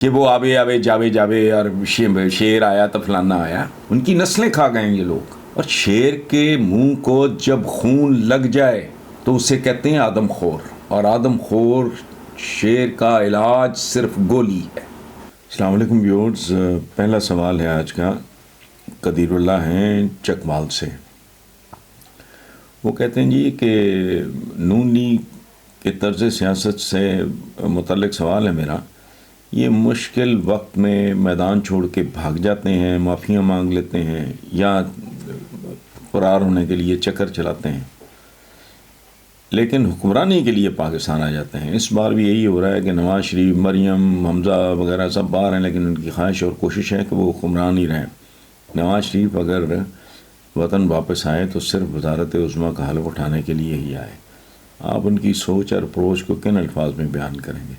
کہ وہ آبے آبے جاوے جاوے اور شیر آیا تو فلانا آیا. ان کی نسلیں کھا گئے ہیں یہ لوگ. اور شیر کے منہ کو جب خون لگ جائے تو اسے کہتے ہیں آدم خور. اور آدم خور شیر کا علاج صرف گولی ہے. السلام علیکم ویورز. پہلا سوال ہے آج کا. قدیر اللہ ہیں چکمال سے. وہ کہتے ہیں جی کہ نون لیگ کے طرز سیاست سے متعلق سوال ہے میرا. یہ مشکل وقت میں میدان چھوڑ کے بھاگ جاتے ہیں, معافیاں مانگ لیتے ہیں, یا فرار ہونے کے لیے چکر چلاتے ہیں, لیکن حکمرانی کے لیے پاکستان آ جاتے ہیں. اس بار بھی یہی ہو رہا ہے کہ نواز شریف, مریم, حمزہ وغیرہ سب باہر ہیں, لیکن ان کی خواہش اور کوشش ہے کہ وہ حکمران ہی رہیں. نواز شریف اگر وطن واپس آئے تو صرف وزارت عظمیٰ کا حلف اٹھانے کے لیے ہی آئے. آپ ان کی سوچ اور اپروچ کو کن الفاظ میں بیان کریں گے؟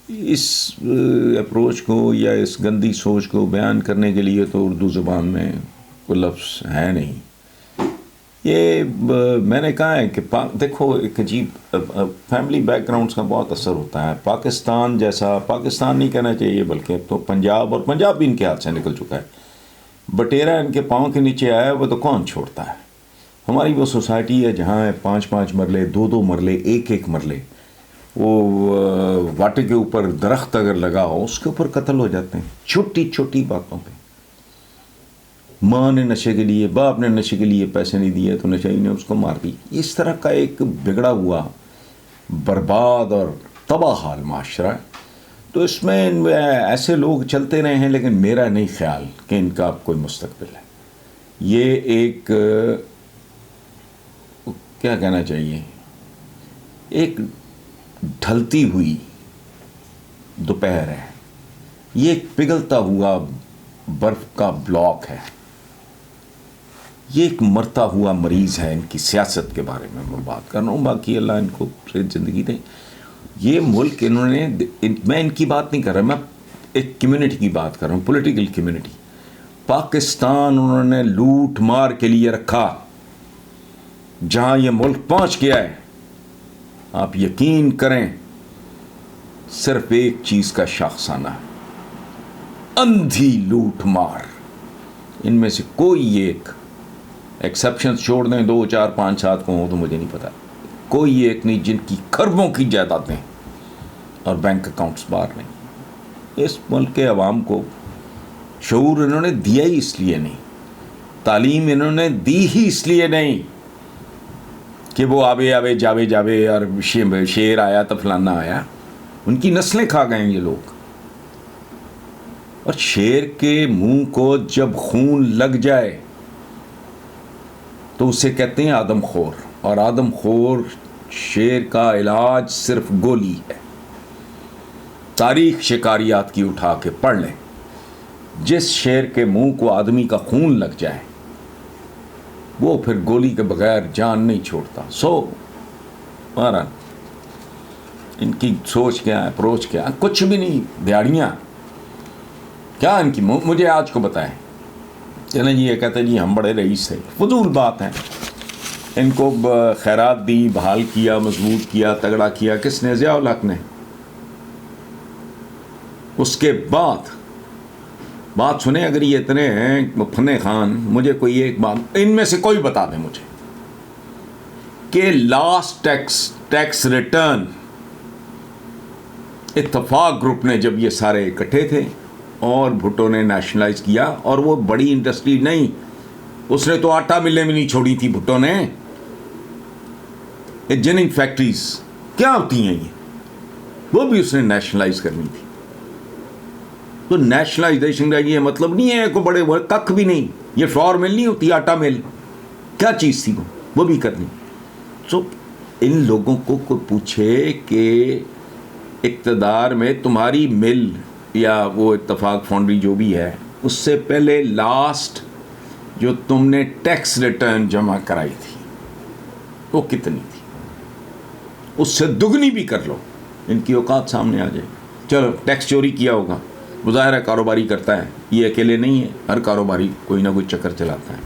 اس اپروچ کو یا اس گندی سوچ کو بیان کرنے کے لیے تو اردو زبان میں کوئی لفظ ہے نہیں. یہ میں نے کہا ہے کہ دیکھو ایک عجیب فیملی بیک گراؤنڈز کا بہت اثر ہوتا ہے. پاکستان جیسا, پاکستان نہیں کہنا چاہیے بلکہ اب تو پنجاب, اور پنجاب بھی ان کے ہاتھ سے نکل چکا ہے. بٹیرا ان کے پاؤں کے نیچے آیا وہ تو کون چھوڑتا ہے. ہماری وہ سوسائٹی ہے جہاں 5-5 مرلے, 2-2 مرلے, 1-1 مرلے, وہ واٹے کے اوپر درخت اگر لگا ہو اس کے اوپر قتل ہو جاتے ہیں چھوٹی چھوٹی باتوں پہ. ماں نے نشے کے لیے, باپ نے نشے کے لیے پیسے نہیں دیے تو نشئی نے اس کو مار دی. اس طرح کا ایک بگڑا ہوا برباد اور تباہ حال معاشرہ. تو اس میں ایسے لوگ چلتے رہے ہیں, لیکن میرا نہیں خیال کہ ان کا کوئی مستقبل ہے. یہ ایک کیا کہنا چاہیے, ایک ڈھلتی ہوئی دوپہر ہے. یہ ایک پگھلتا ہوا برف کا بلاک ہے. یہ ایک مرتا ہوا مریض ہے. ان کی سیاست کے بارے میں بات کر رہا ہوں, باقی اللہ ان کو زندگی دے. یہ ملک انہوں نے, میں ان کی بات نہیں کر رہا, میں ایک کمیونٹی کی بات کر رہا ہوں, پولیٹیکل کمیونٹی. پاکستان انہوں نے لوٹ مار کے لیے رکھا. جہاں یہ ملک پہنچ گیا ہے, آپ یقین کریں صرف ایک چیز کا شاخسانہ ہے, اندھی لوٹ مار. ان میں سے کوئی ایک, ایکسیپشنز چھوڑ دیں 2, 4, 5, 7 کو ہوں تو مجھے نہیں پتا, کوئی ایک نہیں جن کی کھربوں کی جائیدادیں اور بینک اکاؤنٹس باہر نہیں. اس ملک کے عوام کو شعور انہوں نے دیا ہی اس لیے نہیں, تعلیم انہوں نے دی ہی اس لیے نہیں کہ وہ آبے آبے جاوے جاوے اور شیر آیا تو فلانا آیا. ان کی نسلیں کھا گئے ہیں یہ لوگ. اور شیر کے منہ کو جب خون لگ جائے تو اسے کہتے ہیں آدم خور. اور آدم خور شیر کا علاج صرف گولی ہے. تاریخ شکاریات کی اٹھا کے پڑھ لیں. جس شیر کے منہ کو آدمی کا خون لگ جائے وہ پھر گولی کے بغیر جان نہیں چھوڑتا. مہارا ان کی سوچ کیا ہے, اپروچ کیا ہے؟ کچھ بھی نہیں. دیہڑیاں کیا ان کی, مجھے آج کو بتائیں. چلیں جی, یہ کہتے ہیں جی ہم بڑے رئیس تھے, فضول بات ہے. ان کو خیرات دی, بحال کیا, مضبوط کیا, تگڑا کیا کس نے؟ ضیاء الحق نے. اس کے بعد بات سنیں, اگر یہ اتنے ہیں فنے خان, مجھے کوئی ایک بات ان میں سے کوئی بتا دیں مجھے کہ لاسٹ ٹیکس ریٹرن اتفاق گروپ نے جب یہ سارے اکٹھے تھے اور بھٹو نے نیشنلائز کیا, اور وہ بڑی انڈسٹری نہیں, اس نے تو آٹا ملیں بھی نہیں چھوڑی تھی بھٹو نے. جننگ فیکٹریز کیا ہوتی ہیں یہ, وہ بھی اس نے نیشنلائز کرنی تھی. تو نیشنلائزیشن کا یہ مطلب نہیں ہے کہ بڑے کک بھی نہیں, یہ فلور مل نہیں ہوتی, آٹا مل کیا چیز تھی وہ بھی کرنی. سو ان لوگوں کو کوئی پوچھے کہ اقتدار میں تمہاری مل یا وہ اتفاق فاؤنڈری جو بھی ہے, اس سے پہلے لاسٹ جو تم نے ٹیکس ریٹرن جمع کرائی تھی وہ کتنی تھی؟ اس سے دگنی بھی کر لو, ان کی اوقات سامنے آ جائے. چلو ٹیکس چوری کیا ہوگا, مظاہرہ کاروباری کرتا ہے, یہ اکیلے نہیں ہے, ہر کاروباری کوئی نہ کوئی چکر چلاتا ہے,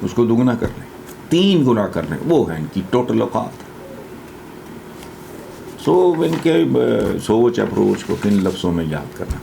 اس کو دگنا کر لیں, 3 گنا کر لیں, وہ ہے ان کی ٹوٹل اوقات. سو ان کے سوچ اپروچ کو کن لفظوں میں یاد کرنا.